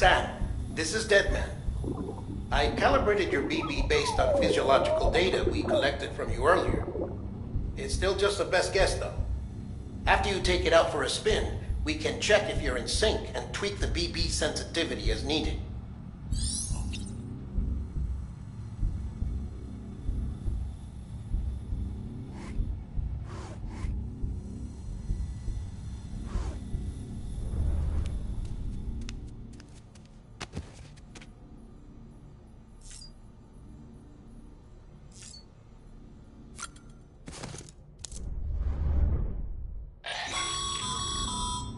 Sam, this is Deadman. I calibrated your BB based on physiological data we collected from you earlier. It's still just a best guess, though. After you take it out for a spin, we can check if you're in sync and tweak the BB sensitivity as needed.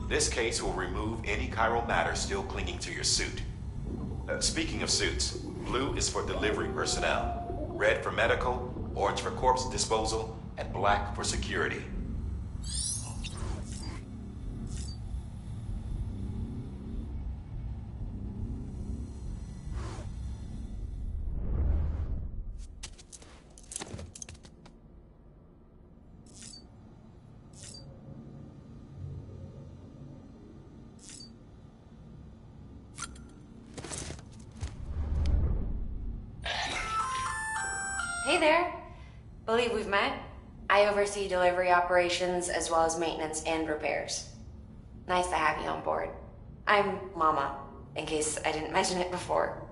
This case will remove any chiral matter still clinging to your suit. Speaking of suits, blue is for delivery personnel, red for medical, orange for corpse disposal, and black for security. Hey there. Believe we've met. I oversee delivery operations as well as maintenance and repairs. Nice to have you on board. I'm Mama, in case I didn't mention it before.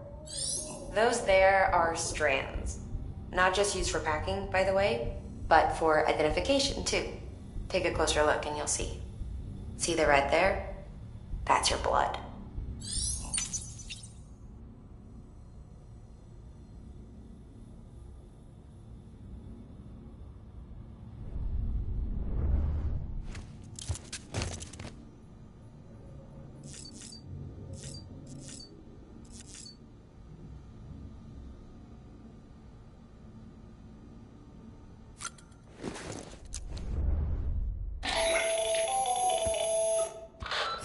Those there are strands. Not just used for packing, by the way, but for identification too. Take a closer look and you'll see. See the red there? That's your blood.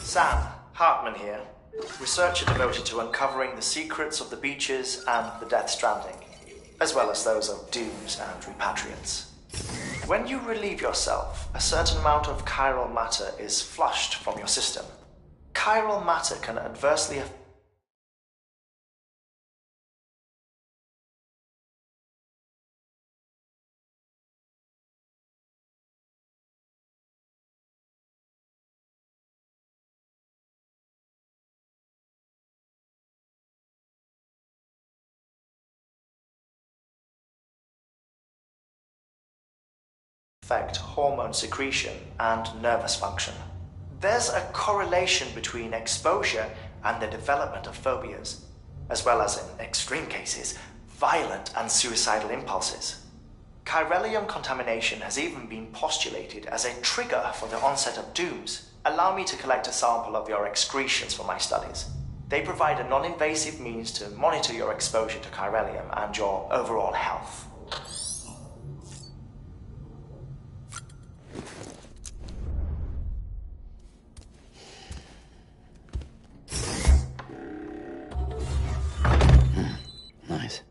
Sam, Hartman here, researcher devoted to uncovering the secrets of the beaches and the Death Stranding, as well as those of dooms and repatriates. When you relieve yourself, a certain amount of chiral matter is flushed from your system. Chiral matter can adversely affect hormone secretion and nervous function. There's a correlation between exposure and the development of phobias, as well as, in extreme cases, violent and suicidal impulses. Chiralium contamination has even been postulated as a trigger for the onset of dooms. Allow me to collect a sample of your excretions for my studies. They provide a non-invasive means to monitor your exposure to chiralium and your overall health. Nice.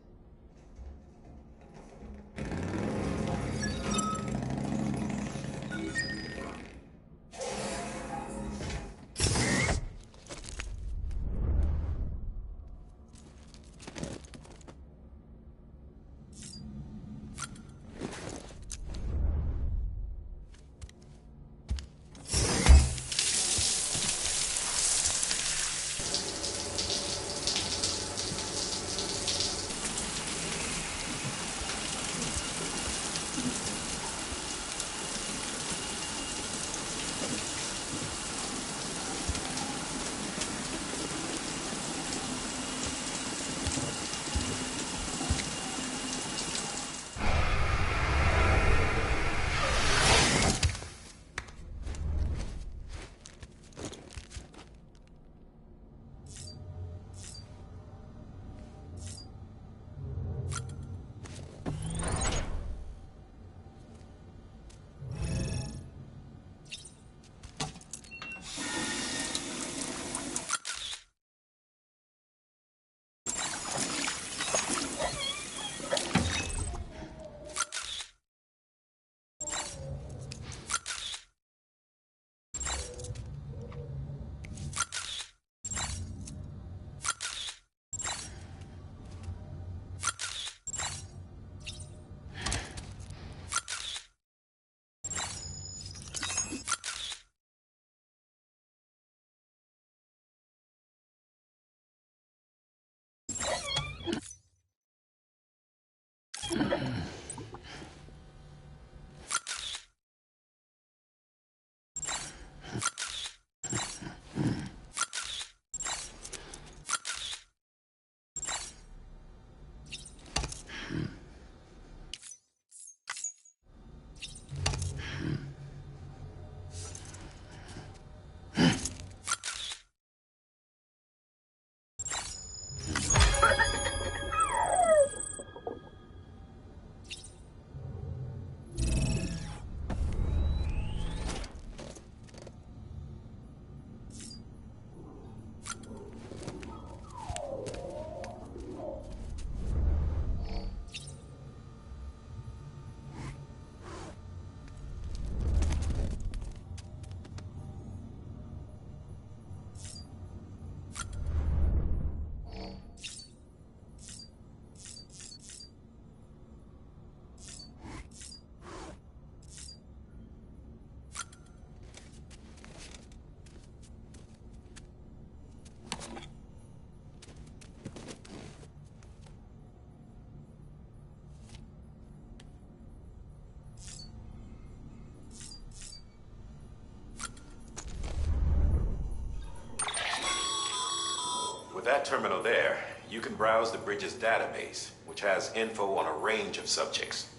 With that terminal there, you can browse the bridge's database, which has info on a range of subjects.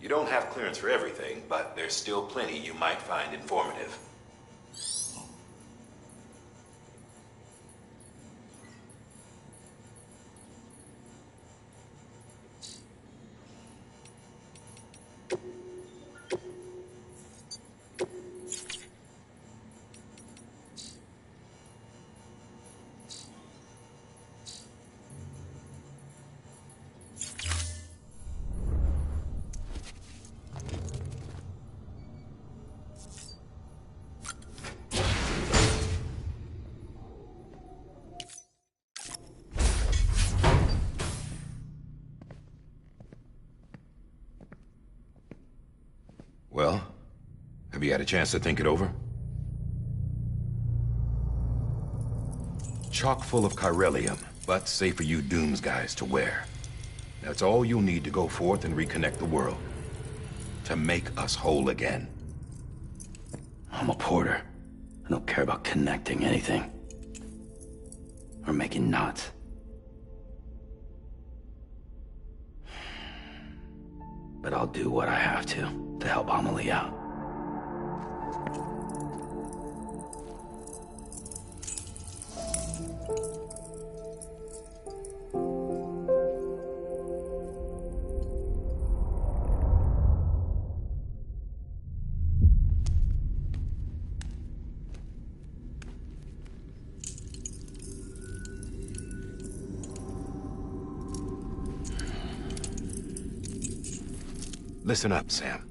You don't have clearance for everything, but there's still plenty you might find informative. Well, have you had a chance to think it over? Chock full of chiralium, but safe for you Dooms guys to wear. That's all you'll need to go forth and reconnect the world. To make us whole again. I'm a porter. I don't care about connecting anything. Or making knots. But I'll do what I have to help Amelie out. Listen up, Sam.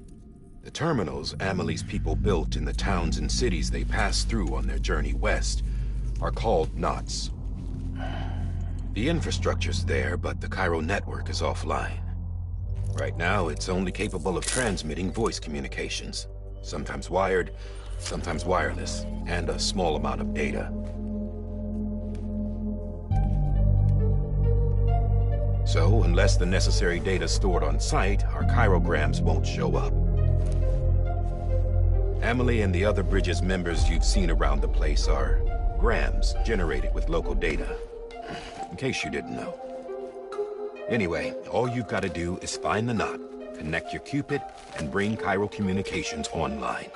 The terminals Amelie's people built in the towns and cities they passed through on their journey west are called knots. The infrastructure's there, but the Cairo network is offline. Right now, it's only capable of transmitting voice communications, sometimes wired, sometimes wireless, and a small amount of data. So, unless the necessary data's stored on site, our chirograms won't show up. Amelie and the other Bridges members you've seen around the place are grams generated with local data. In case you didn't know. Anyway, all you've got to do is find the knot, connect your Cupid, and bring Cairo communications online.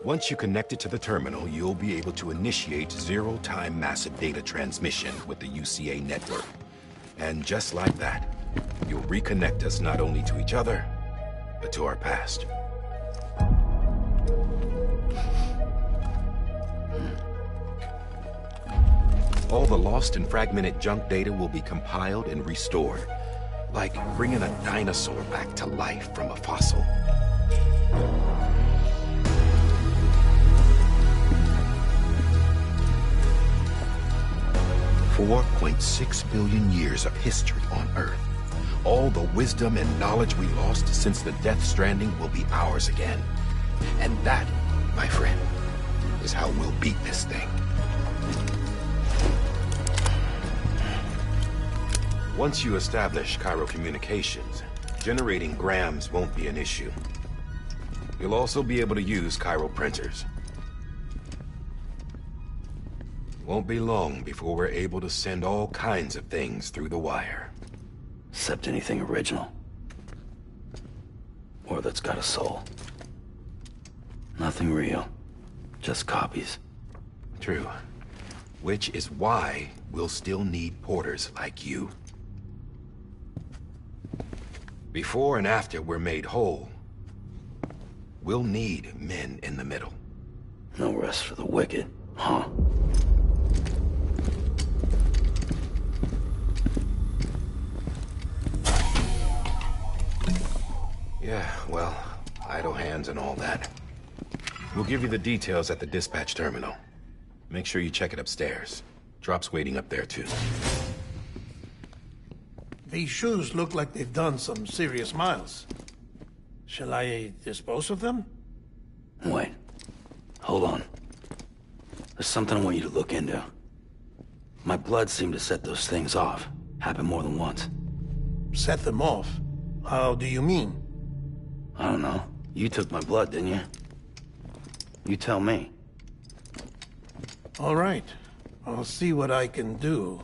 Once you connect it to the terminal, you'll be able to initiate zero-time massive data transmission with the UCA network. And just like that, you'll reconnect us not only to each other, but to our past. All the lost and fragmented junk data will be compiled and restored, like bringing a dinosaur back to life from a fossil. $4.6 billion years of history on Earth. All the wisdom and knowledge we lost since the Death Stranding will be ours again. And that, my friend, is how we'll beat this thing. Once you establish Cairo communications, generating grams won't be an issue. You'll also be able to use Cairo printers. Won't be long before we're able to send all kinds of things through the wire. Except anything original. Or that's got a soul. Nothing real. Just copies. True. Which is why we'll still need porters like you. Before and after we're made whole, we'll need men in the middle. No rest for the wicked, huh? Yeah, well, idle hands and all that. We'll give you the details at the dispatch terminal. Make sure you check it upstairs. Drop's waiting up there, too. These shoes look like they've done some serious miles. Shall I dispose of them? Wait. Hold on. There's something I want you to look into. My blood seemed to set those things off. Happened more than once. Set them off? How do you mean? I don't know. You took my blood, didn't you? You tell me. All right. I'll see what I can do.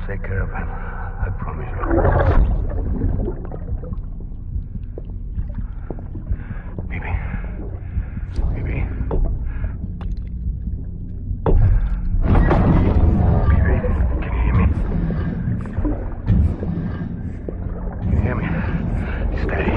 Take care of him. I promise you. Baby. Baby. Baby, can you hear me? Can you hear me? Steady.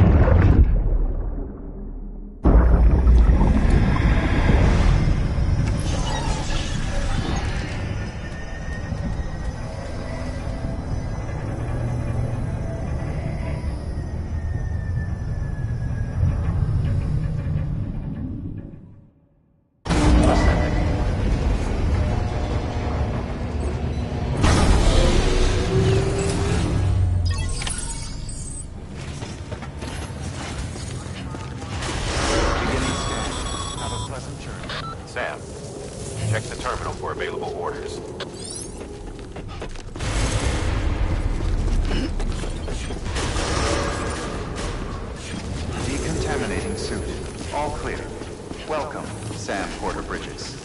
Sam, check the terminal for available orders. Decontaminating suit. All clear. Welcome, Sam Porter Bridges.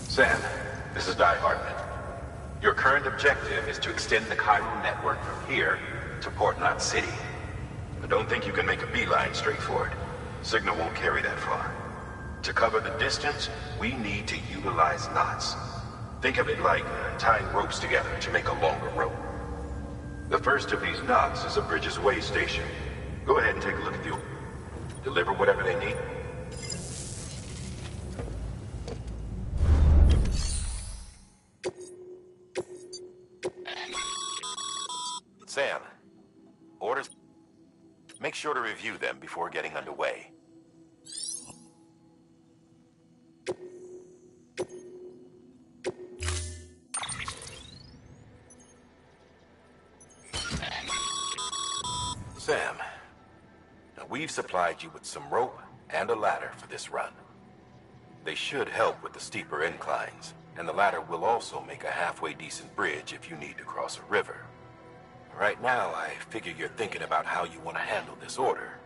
Sam, this is Di Hartman. Your current objective is to extend the chiral network from here to Port Knot City. I don't think you can make a beeline straight for it. Signal won't carry that far. To cover the distance, we need to utilize knots. Think of it like tying ropes together to make a longer rope. The first of these knots is a Bridges Way station. Go ahead and take a look at the... Deliver whatever they need. Sam, orders. Make sure to review them before getting underway. Sam, now we've supplied you with some rope and a ladder for this run. They should help with the steeper inclines, and the ladder will also make a halfway decent bridge if you need to cross a river. Right now, I figure you're thinking about how you want to handle this order.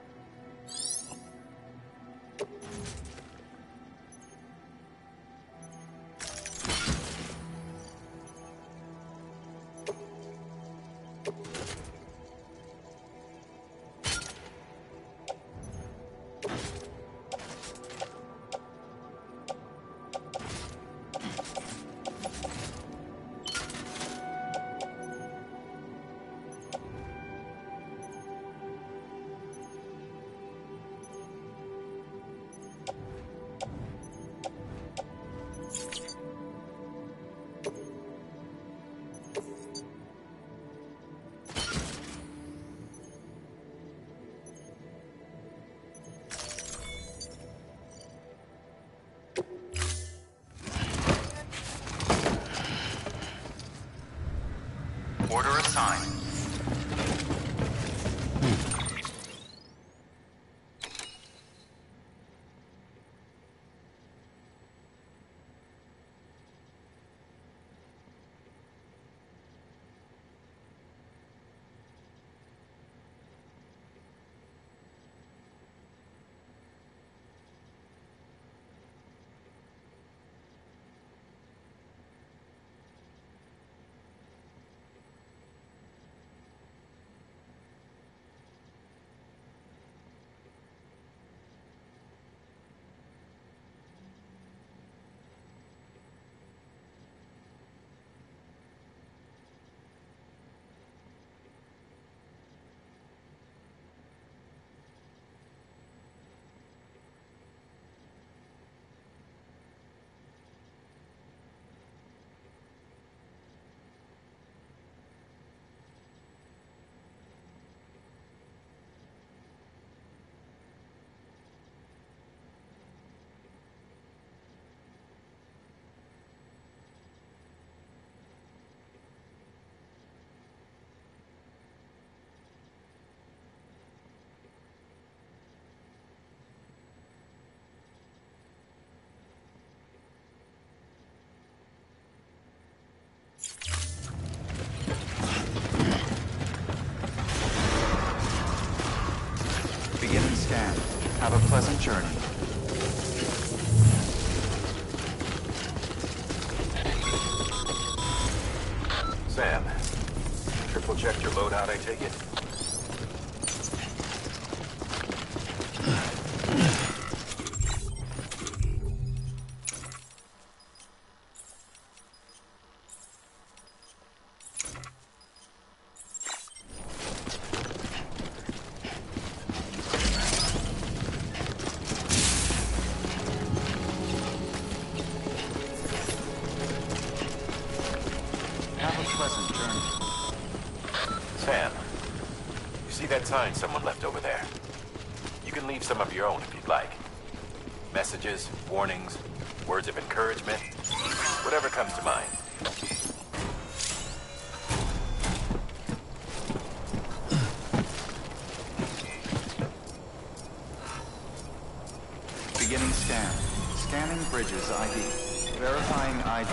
Order assigned. Beginning scan. Have a pleasant journey. Sam, triple checked your loadout, I take it? Have a pleasant journey. Sam, you see that sign someone left over there? You can leave some of your own if you'd like. Messages, warnings, words of encouragement, whatever comes to mind. Beginning scan. Scanning Bridges ID. Verifying ID.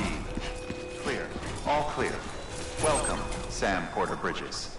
Clear. All clear. Welcome, Sam Porter Bridges.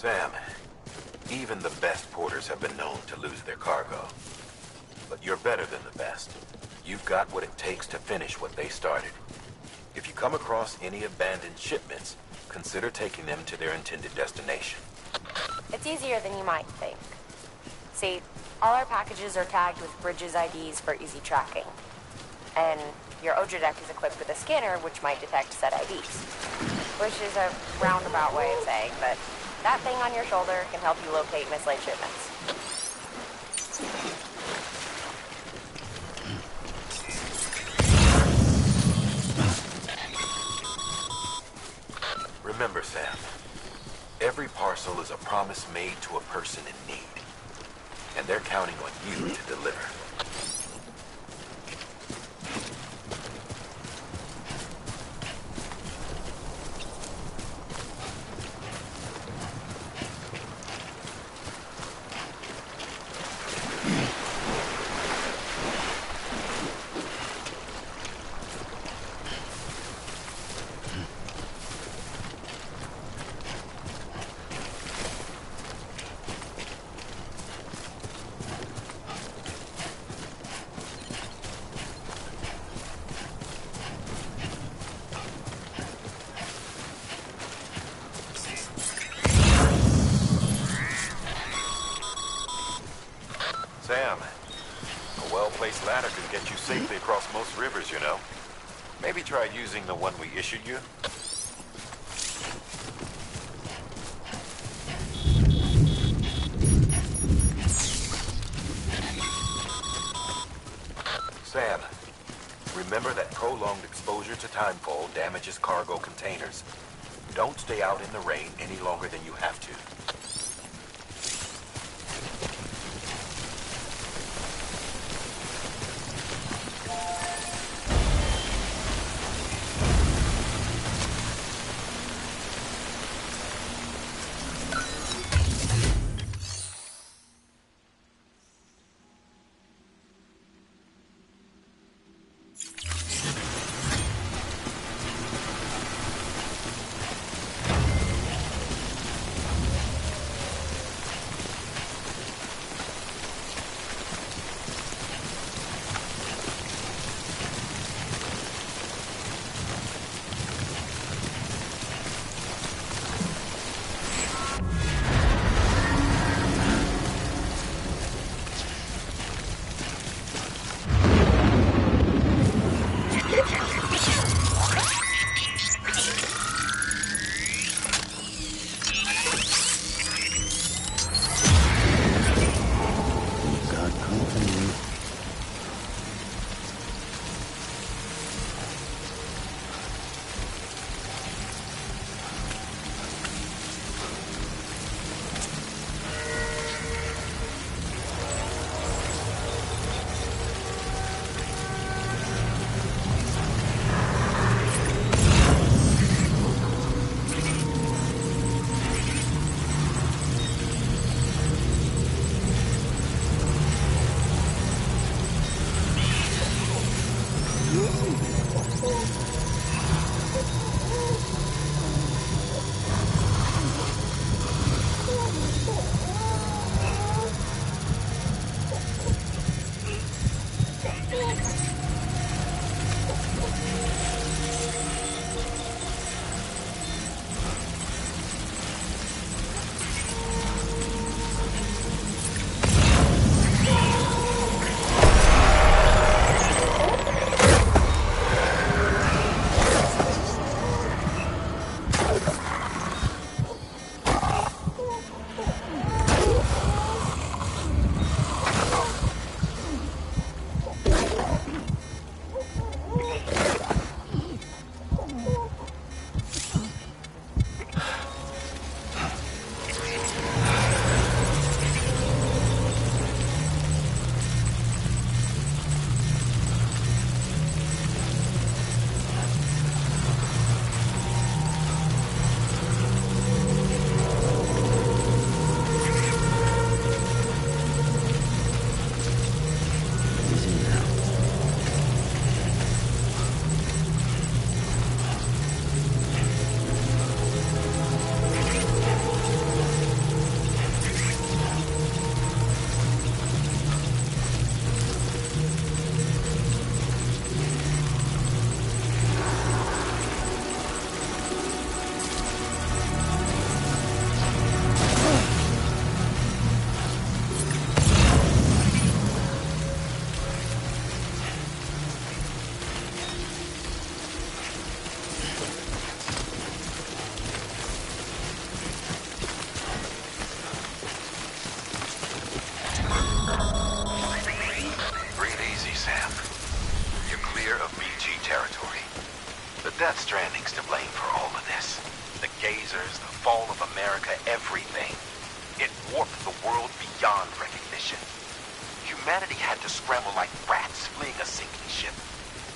Sam, even the best porters have been known to lose their cargo. But you're better than the best. You've got what it takes to finish what they started. If you come across any abandoned shipments, consider taking them to their intended destination. It's easier than you might think. See, all our packages are tagged with Bridges IDs for easy tracking. And your Odra deck is equipped with a scanner which might detect said IDs. Which is a roundabout way of saying, but that thing on your shoulder can help you locate mislaid shipments. Remember, Sam, every parcel is a promise made to a person in need. And they're counting on you to deliver. matter can get you safely across most rivers, you know. Maybe try using the one we issued you. Sam, remember that prolonged exposure to timefall damages cargo containers. Don't stay out in the rain any longer than you have to. Death Stranding's to blame for all of this. The gazers, the fall of America, everything. It warped the world beyond recognition. Humanity had to scramble like rats fleeing a sinking ship.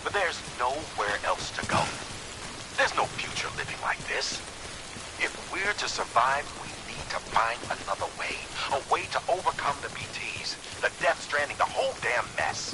But there's nowhere else to go. There's no future living like this. If we're to survive, we need to find another way. A way to overcome the BTs, the Death Stranding, the whole damn mess.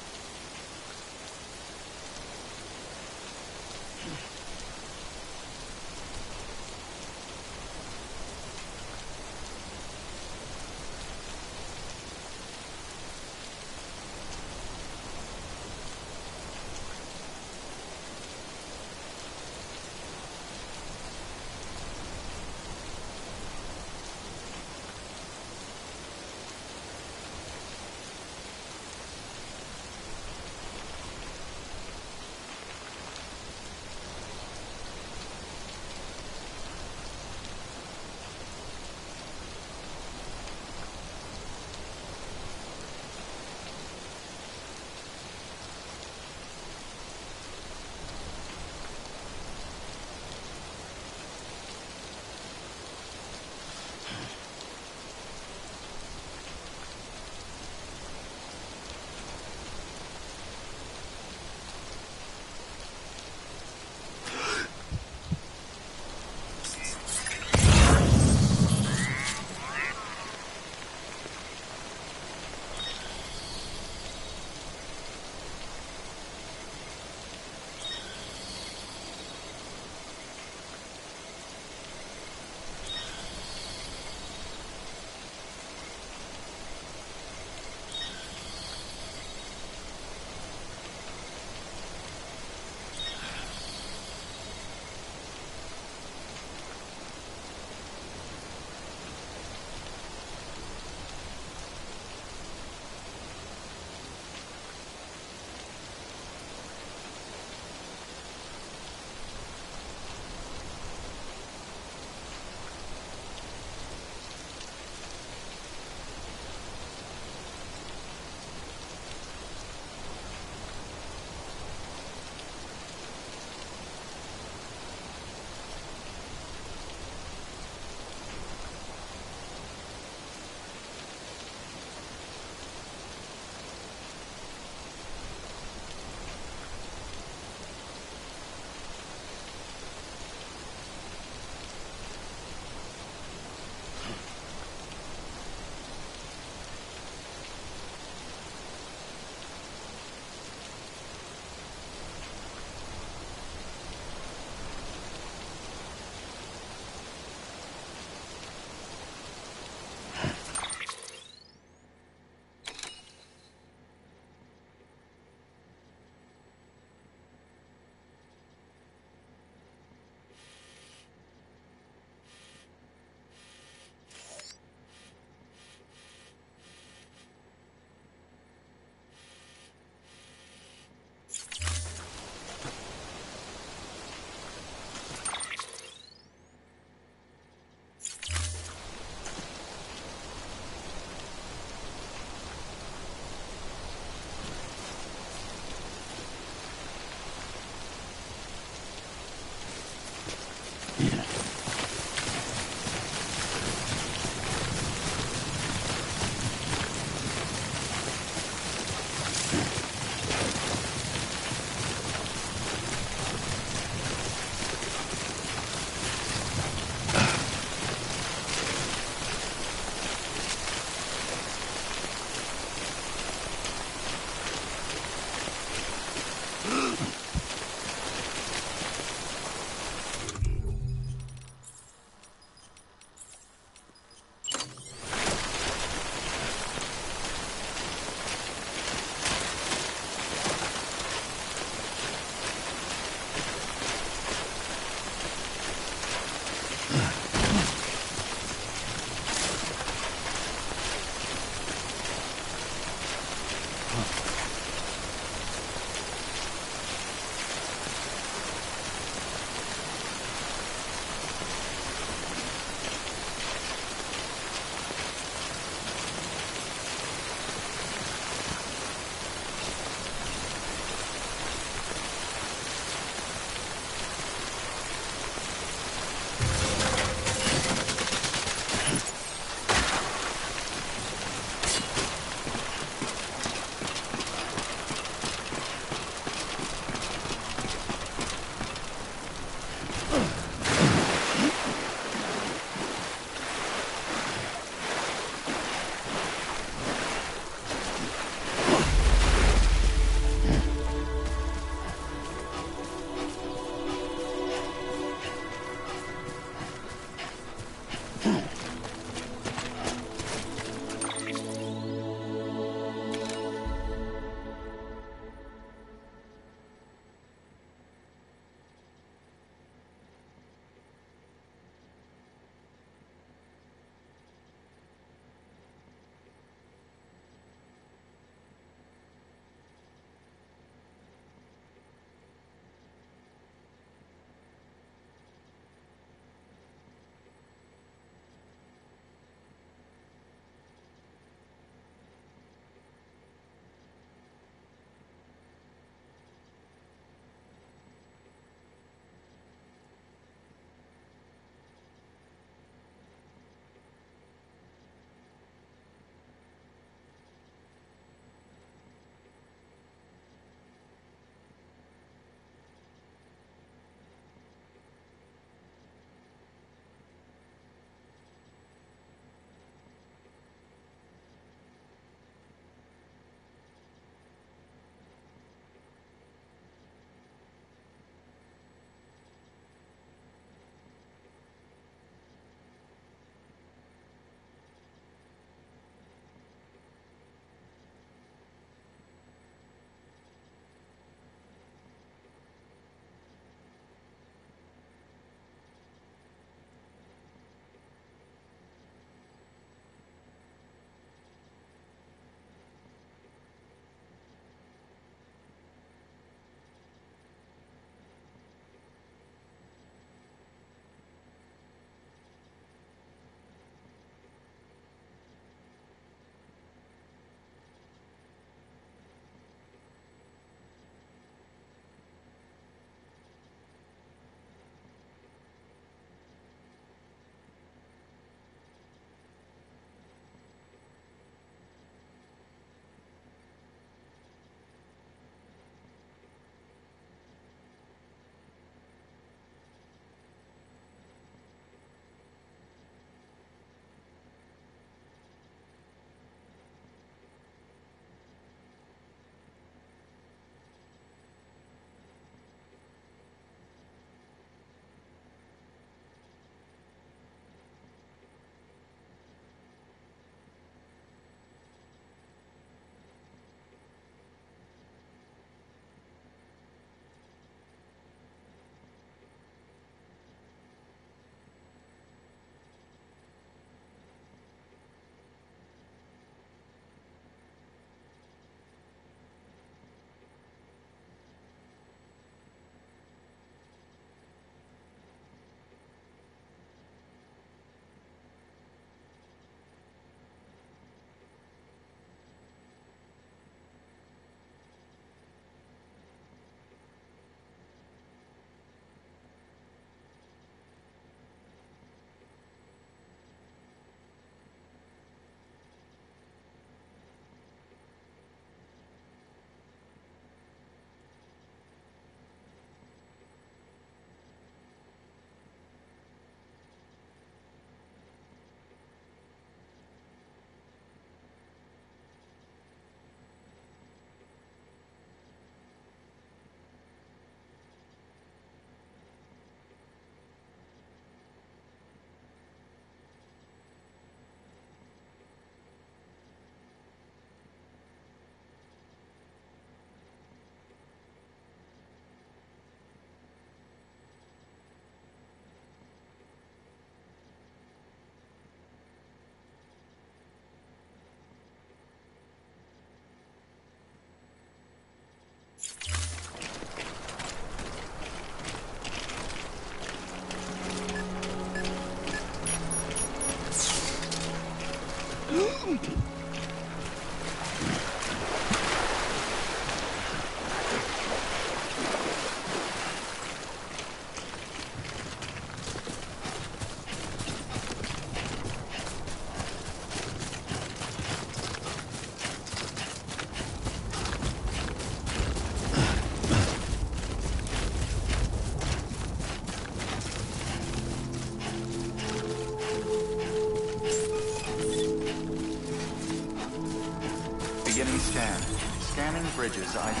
Scan. Scanning bridges ID.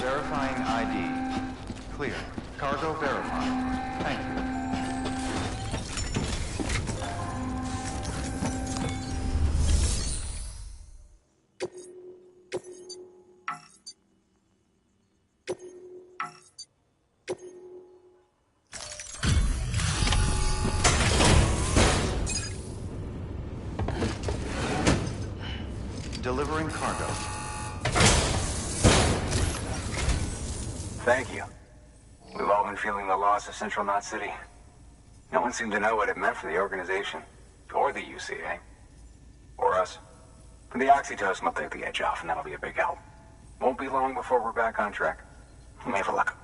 Verifying ID. Clear. Cargo verified. Thank you. Delivering cargo. Thank you. We've all been feeling the loss of Central Knot City. No one seemed to know what it meant for the organization. Or the UCA. Or us. The oxytocin will take the edge off, and that'll be a big help. Won't be long before we're back on track. We may have a luck.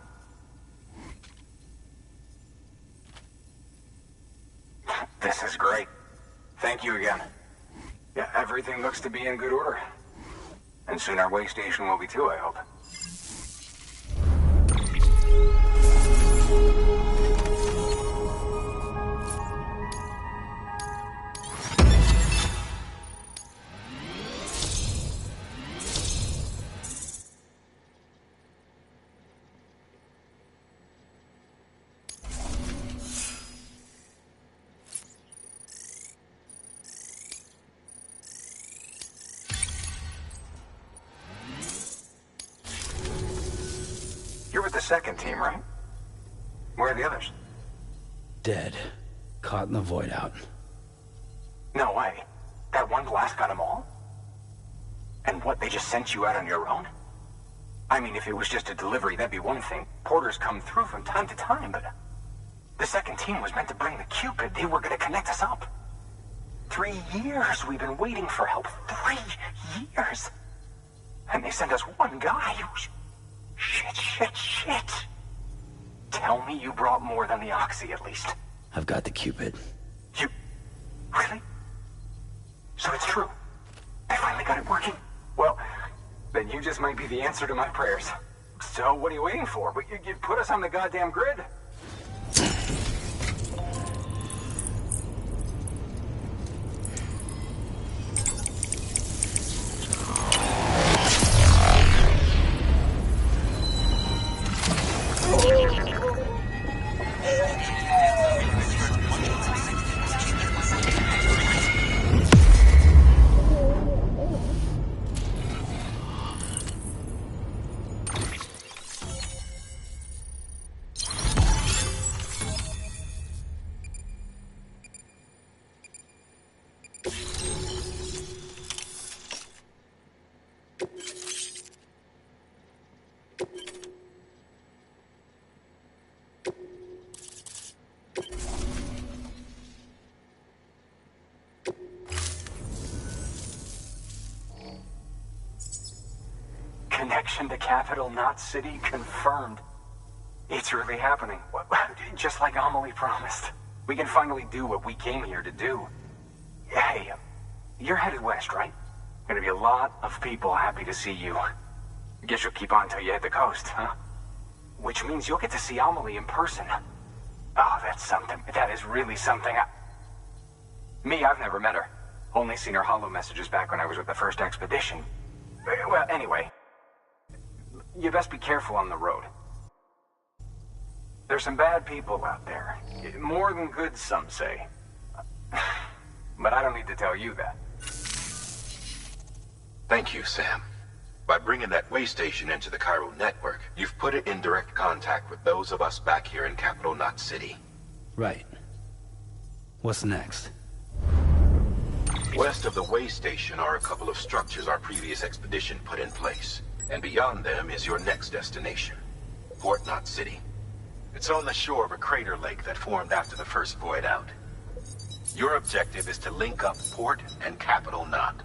This is great. Thank you again. Yeah, everything looks to be in good order. And soon our way station will be too, I hope. You're with the second team, right? Where are the others? Dead. Caught in the void out. No way. That one blast got them all? And what, they just sent you out on your own? I mean, if it was just a delivery, that'd be one thing. Porters come through from time to time, but... The second team was meant to bring the Cupid. They were gonna connect us up. 3 years we've been waiting for help. 3 years! And they sent us one guy who's... Shit. Tell me you brought more than the Oxy, at least. I've got the Cupid. You... Really? So it's true. I finally got it working. Well, then you just might be the answer to my prayers. So what are you waiting for? You put us on the goddamn grid. Connection to Capital Knot City confirmed. It's really happening. Just like Amelie promised. We can finally do what we came here to do. Hey, you're headed west, right? Gonna be a lot of people happy to see you. Guess you'll keep on till you hit the coast, huh? Which means you'll get to see Amelie in person. Oh, that's something. That is really something. Me, I've never met her. Only seen her holo messages back when I was with the first expedition. Well, anyway. You best be careful on the road. There's some bad people out there. More than good, some say. But I don't need to tell you that. Thank you, Sam. By bringing that way station into the Cairo network, you've put it in direct contact with those of us back here in Capital Knot City. Right. What's next? West of the way station are a couple of structures our previous expedition put in place. And beyond them is your next destination, Port Knot City. It's on the shore of a crater lake that formed after the first void out. Your objective is to link up Port and Capital Knot.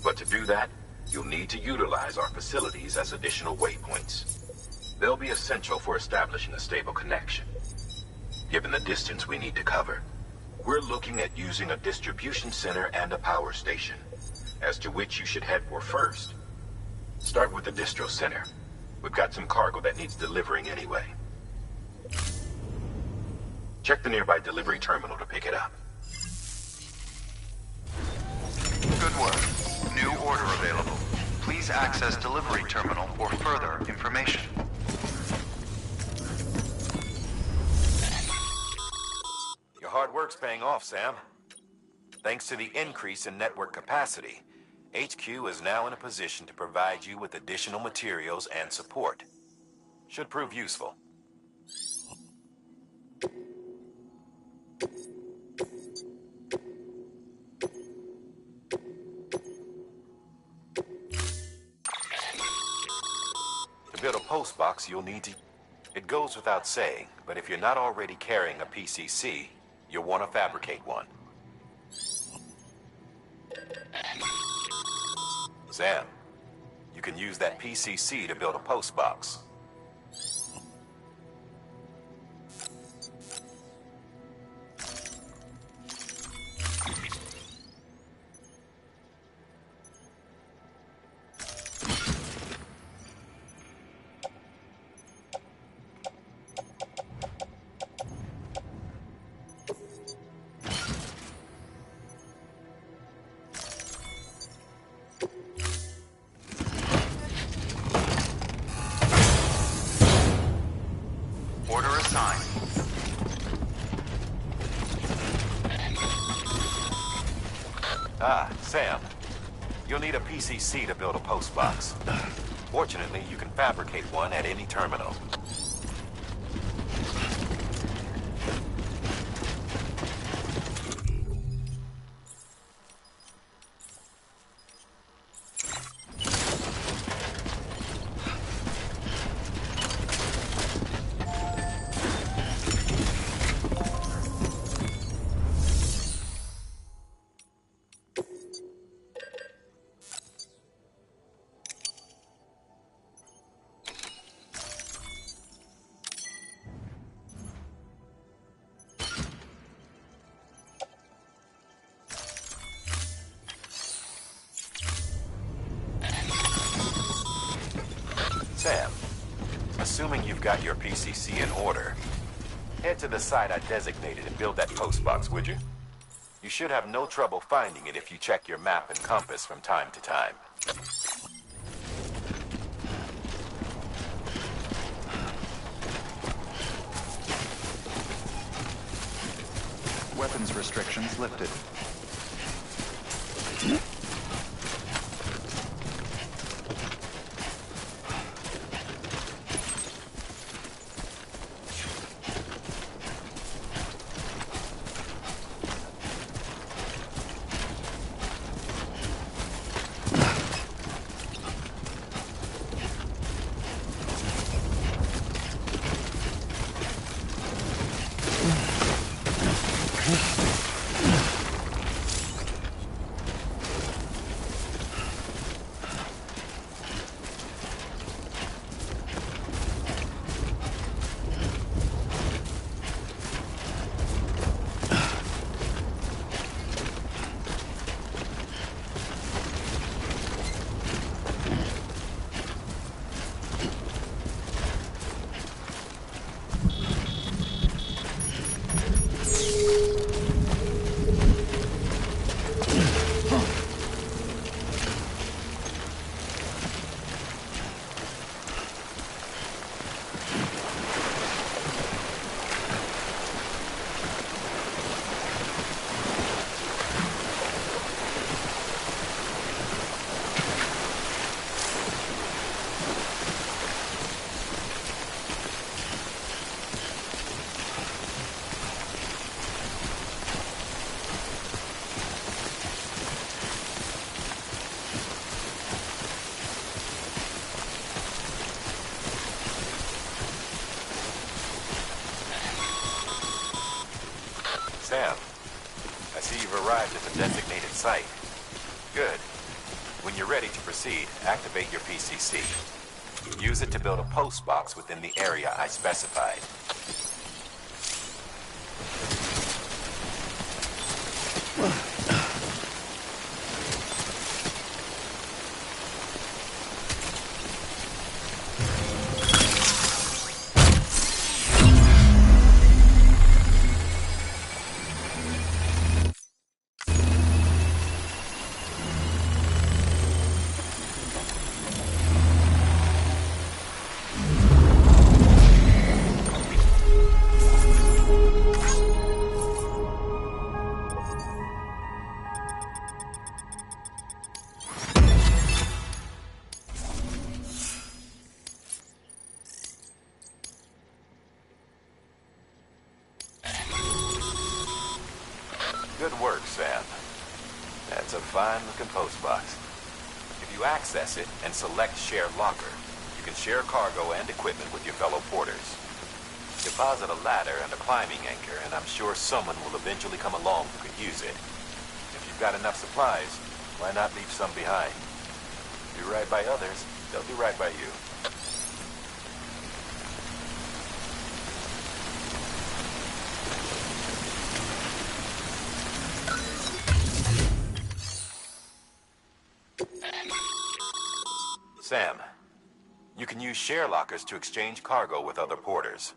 But to do that, you'll need to utilize our facilities as additional waypoints. They'll be essential for establishing a stable connection. Given the distance we need to cover, we're looking at using a distribution center and a power station, as to which you should head for first. Start with the distro center. We've got some cargo that needs delivering anyway. Check the nearby delivery terminal to pick it up. Good work. New order available. Please Please access delivery terminal for further information. Your hard work's paying off, Sam. Thanks to the increase in network capacity, HQ is now in a position to provide you with additional materials and support. Should prove useful. To build a post box, you'll need to... It goes without saying, but if you're not already carrying a PCC, you'll want to fabricate one. Sam, you can use that PCC to build a post box. Order assigned. Ah, Sam. You'll need a PCC to build a post box. Fortunately, you can fabricate one at any terminal. Sam, assuming you've got your PCC in order, head to the site I designated and build that post box, would you? You should have no trouble finding it if you check your map and compass from time to time. Weapons restrictions lifted. Sam, I see you've arrived at the designated site. Good. When you're ready to proceed, activate your PCC. Use it to build a post box within the area I specified. fine-looking post box. If you access it and select Share Locker, you can share cargo and equipment with your fellow porters. Deposit a ladder and a climbing anchor, and I'm sure someone will eventually come along who could use it. If you've got enough supplies, why not leave some behind? Do right by others, they'll do right by you. Sam, you can use share lockers to exchange cargo with other porters.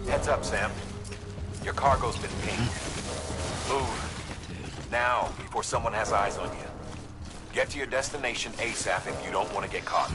Heads up, Sam. Your cargo's been pinged. Move. Now, before someone has eyes on you. Get to your destination ASAP if you don't want to get caught.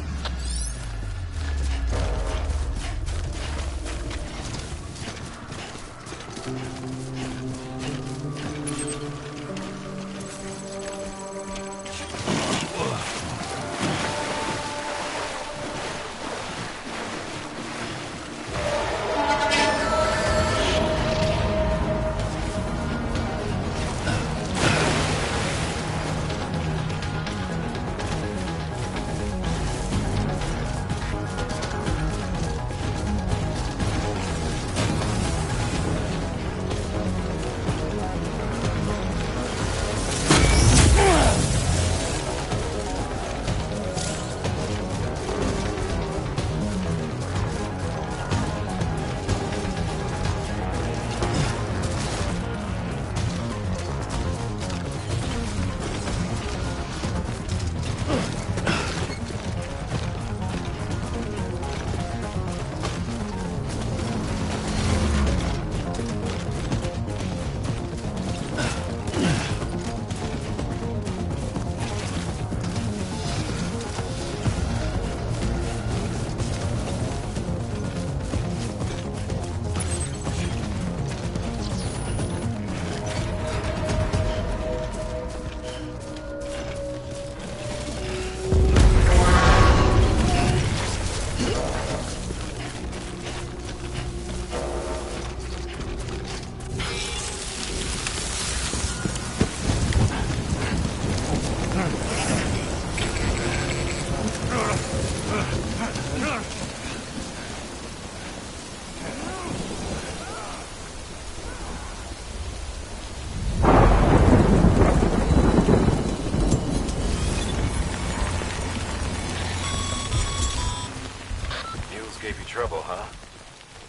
huh?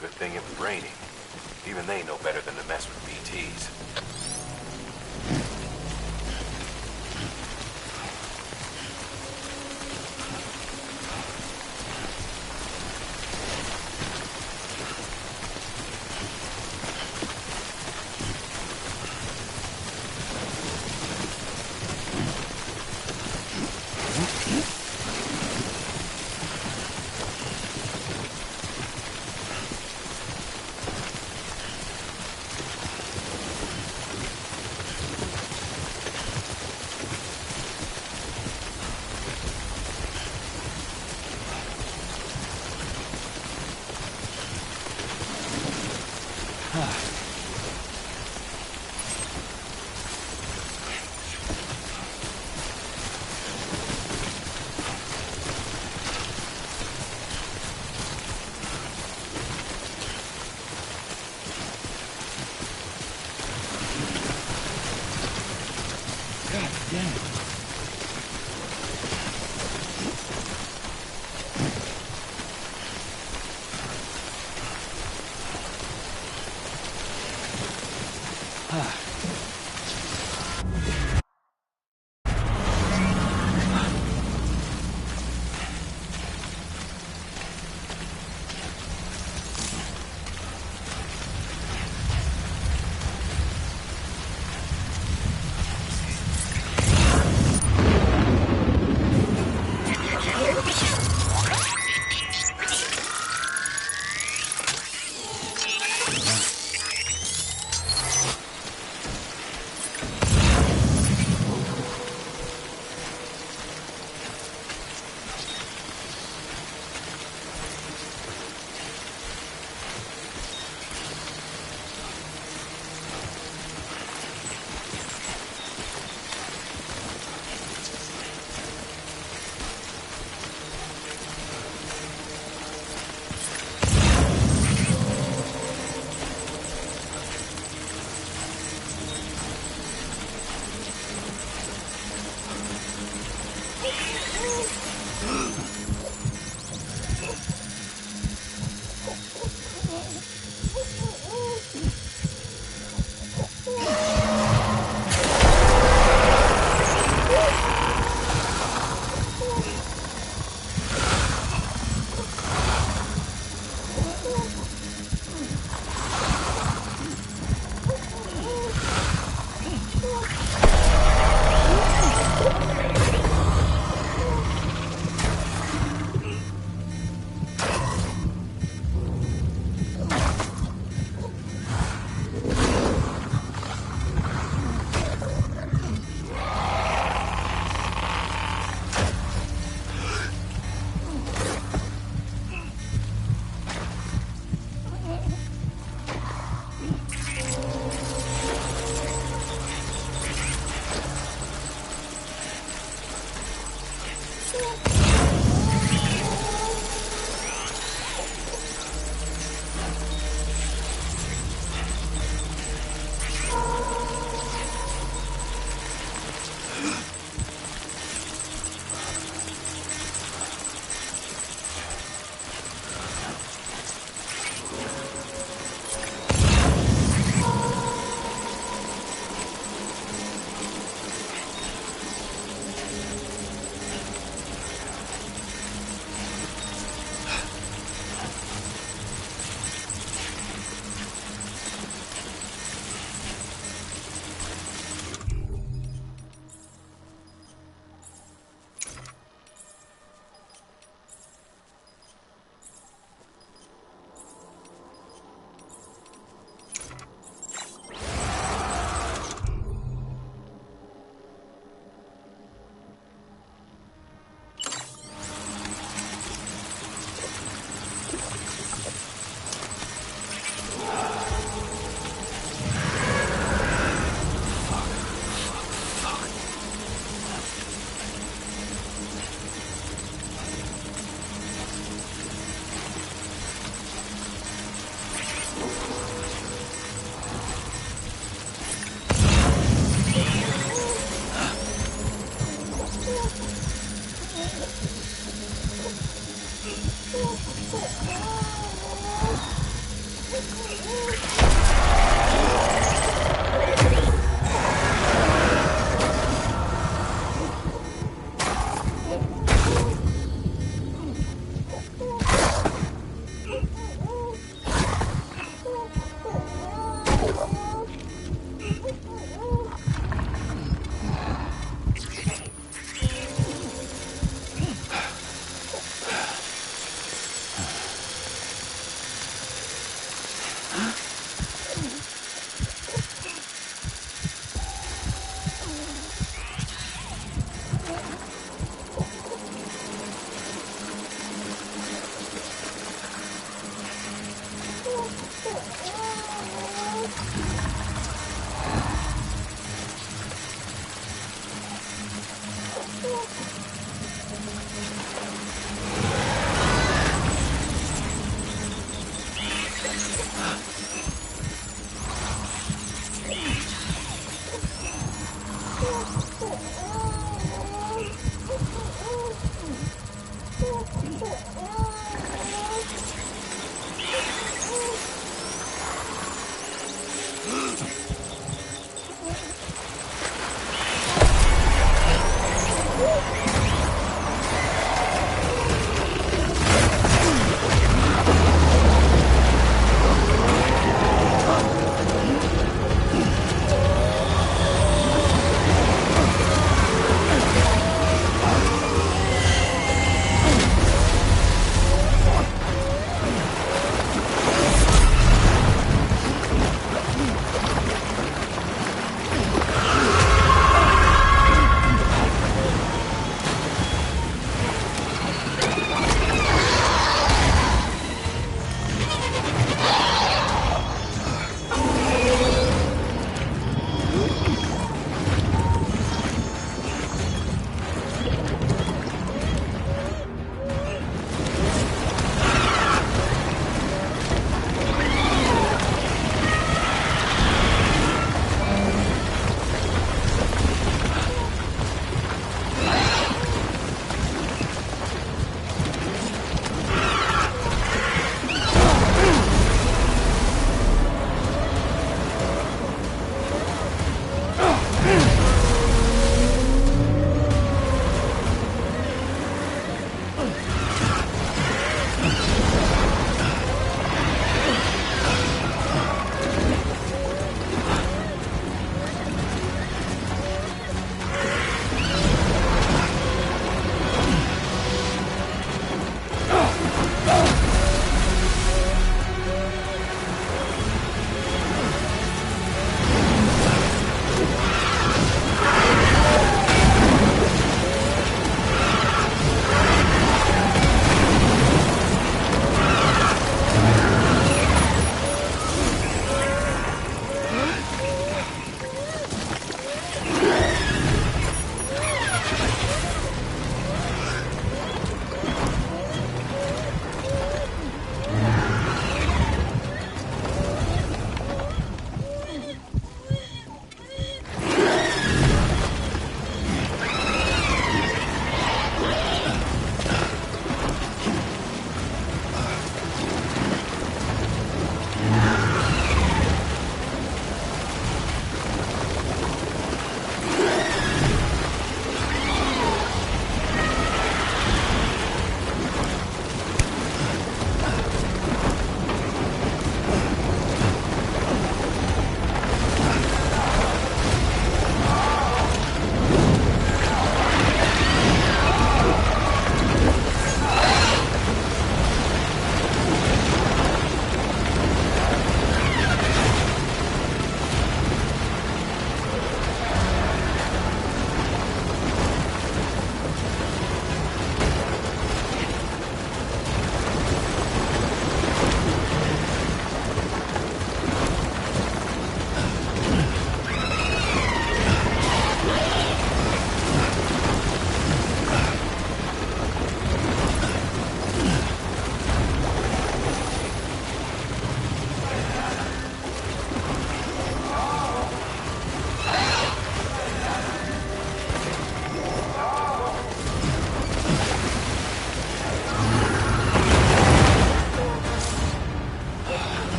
Good thing it was raining. Even they know better than to mess with BTs.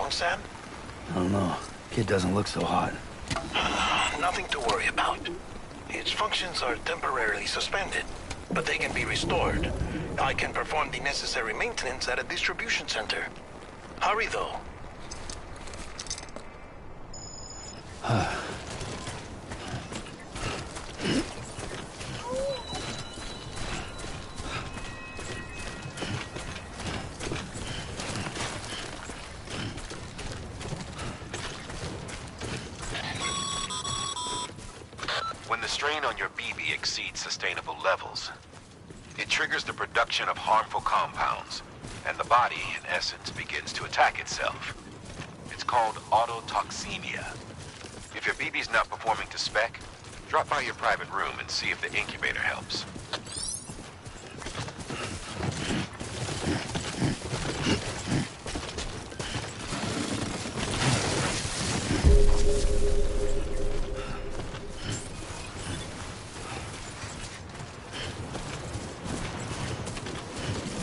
Sam? I don't know. Kid doesn't look so hot. Nothing to worry about. Its functions are temporarily suspended, but they can be restored. I can perform the necessary maintenance at a distribution center. Hurry, though. When the strain on your BB exceeds sustainable levels, it triggers the production of harmful compounds, and the body, in essence, begins to attack itself. It's called autotoxemia. If your BB's not performing to spec, drop by your private room and see if the incubator helps.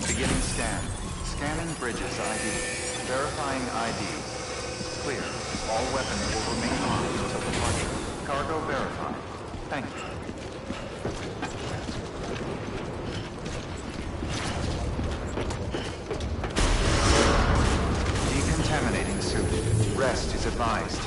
Beginning scan. Scanning bridges ID. Verifying ID. Clear. All weapons will remain armed until departure. Cargo verified. Thank you. Decontaminating suit. Rest is advised.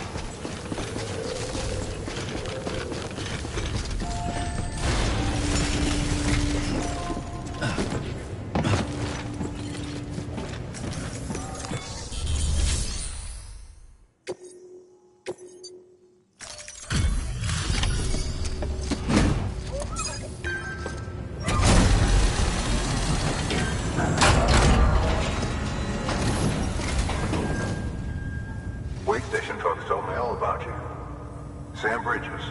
Wake station folks told me all about you. Sam Bridges,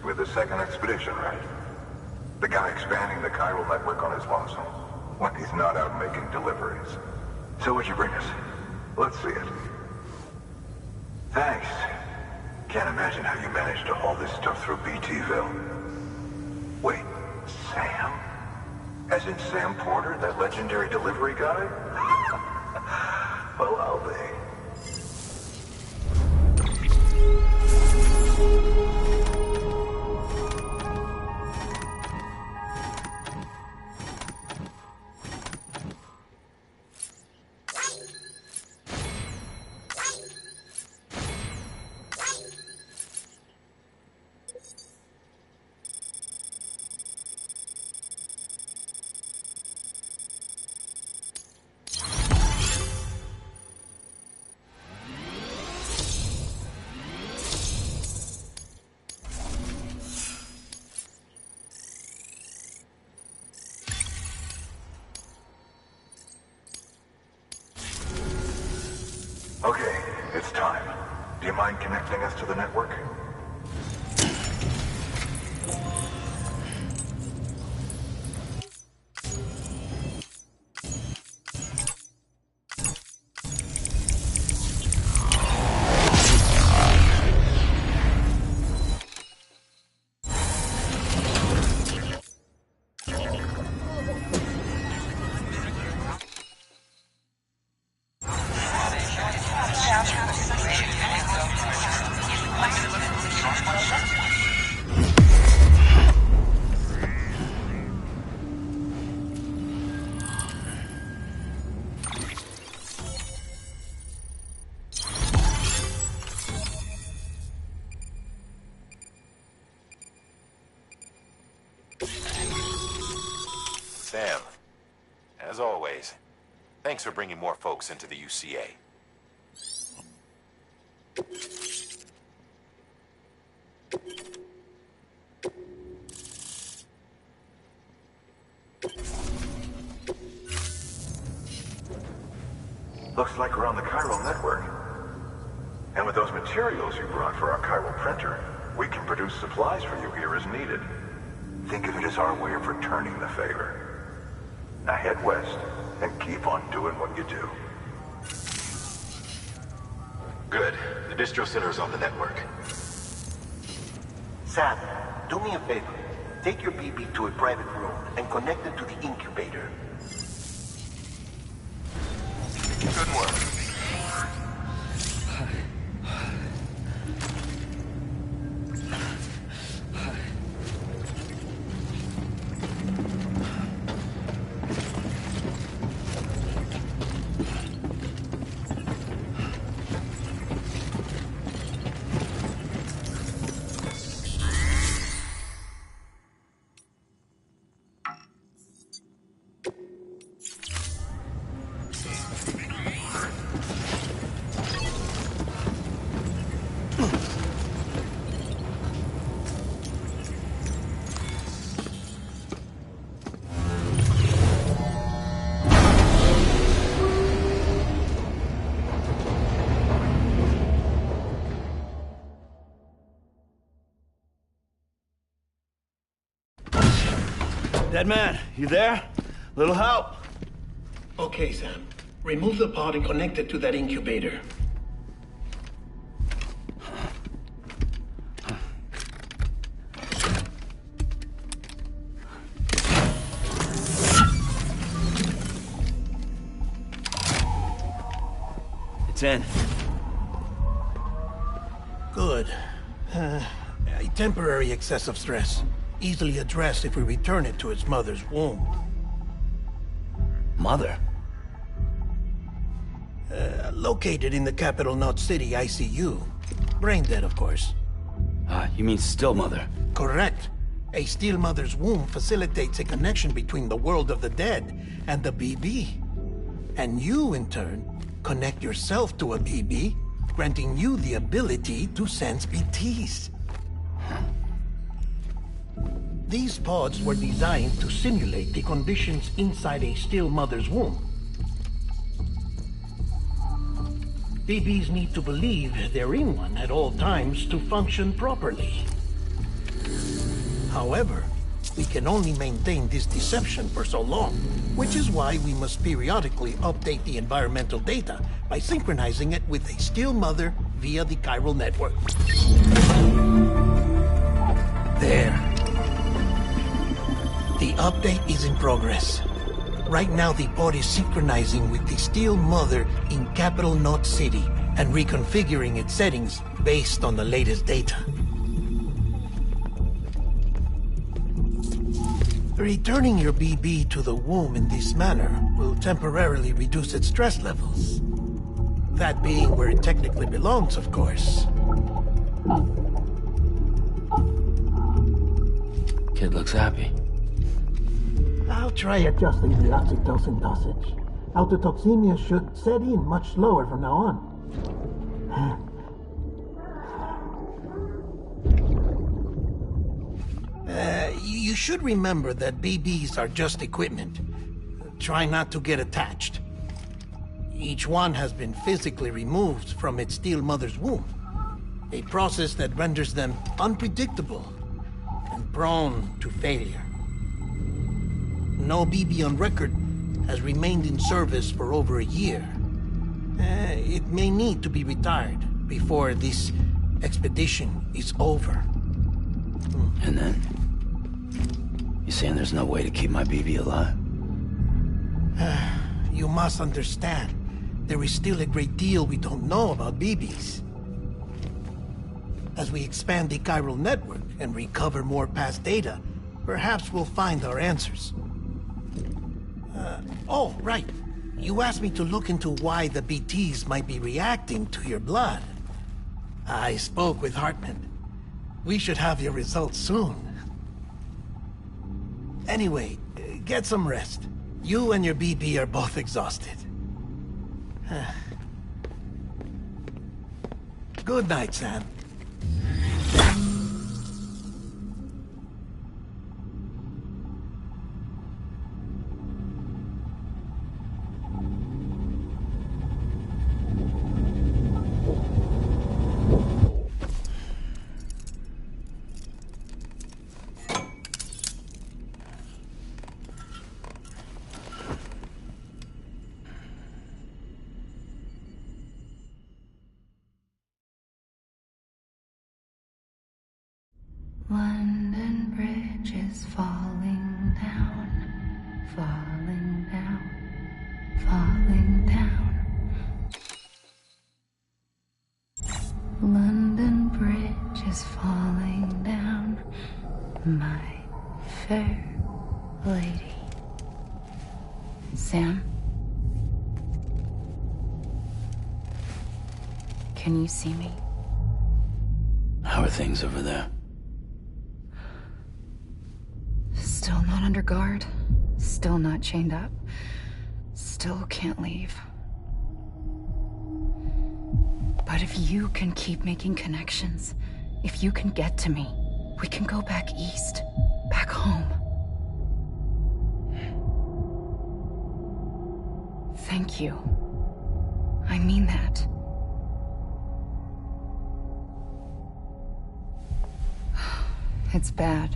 with the second expedition, right? The guy expanding the chiral network on his lonesome, when he's not out making deliveries. So what'd you bring us? Let's see it. Thanks. Can't imagine how you managed to haul this stuff through BTville. Wait, Sam? As in Sam Porter, that legendary delivery guy? Well, I'll be. Okay, it's time. Do you mind connecting us to the network? Sam, as always, thanks for bringing more folks into the UCA. Looks like we're on the chiral network. And with those materials you brought for our chiral printer, we can produce supplies for you here as needed. Think of it as our way of returning the favor. Now head west and keep on doing what you do. Good. The distro center is on the network. Sam, do me a favor. Take your BB to a private room and connect it to the incubator. Good work. Dead man, you there? Little help? Okay, Sam. Remove the pod and connect it to that incubator. It's in. Good. A temporary excessive stress. Easily addressed if we return it to its mother's womb. Mother? Located in the capital Knot City ICU. Brain dead, of course. You mean still mother? Correct. A still mother's womb facilitates a connection between the world of the dead and the BB. And you, in turn, connect yourself to a BB, granting you the ability to sense BTs. These pods were designed to simulate the conditions inside a still mother's womb. BBs need to believe they're in one at all times to function properly. However, we can only maintain this deception for so long, which is why we must periodically update the environmental data by synchronizing it with a still mother via the chiral network. There. The update is in progress. Right now, the pod is synchronizing with the Steel Mother in Capital Knot City and reconfiguring its settings based on the latest data. Returning your BB to the womb in this manner will temporarily reduce its stress levels. That being where it technically belongs, of course. Kid looks happy. I'll try adjusting the oxytocin dosage. Autotoxemia should set in much slower from now on. You should remember that BBs are just equipment. Try not to get attached. Each one has been physically removed from its steel mother's womb. A process that renders them unpredictable and prone to failure. No BB on record has remained in service for over a year. It may need to be retired before this expedition is over. And then? You saying there's no way to keep my BB alive? You must understand, there is still a great deal we don't know about BBs. As we expand the chiral network and recover more past data, perhaps we'll find our answers. Oh, right. You asked me to look into why the BTs might be reacting to your blood. I spoke with Hartman. We should have your results soon. Anyway, Get some rest. You and your BB are both exhausted. Good night, Sam. London Bridge is falling down, falling down, falling down. London Bridge is falling down, my fair lady. Sam? Can you see me? How are things over there? Still not under guard, still not chained up, still can't leave. But if you can keep making connections, if you can get to me, we can go back east, back home. Thank you. I mean that. It's bad.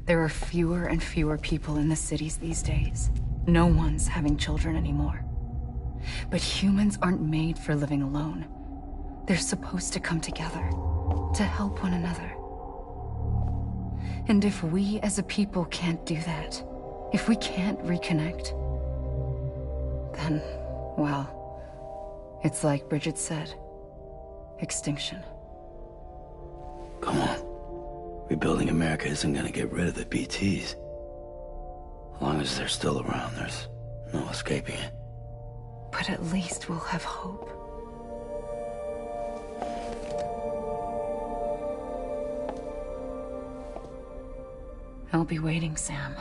There are fewer and fewer people in the cities these days. No one's having children anymore. But humans aren't made for living alone. They're supposed to come together, to help one another. And if we as a people can't do that, if we can't reconnect, then, well, it's like Bridget said, extinction. Come on. Rebuilding America isn't gonna get rid of the BTs. As long as they're still around, there's no escaping it. But at least we'll have hope. I'll be waiting, Sam.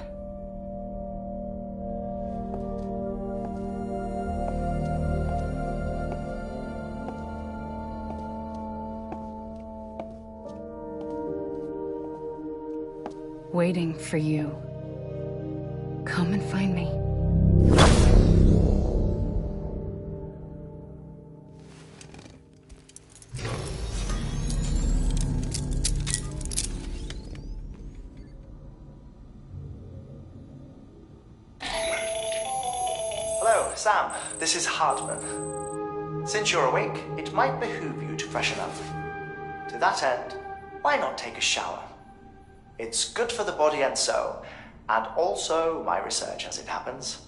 Waiting for you. Come and find me. Hello, Sam. This is Hartman. Since you're awake, it might behoove you to freshen up. To that end, why not take a shower? It's good for the body and soul, and also my research as it happens.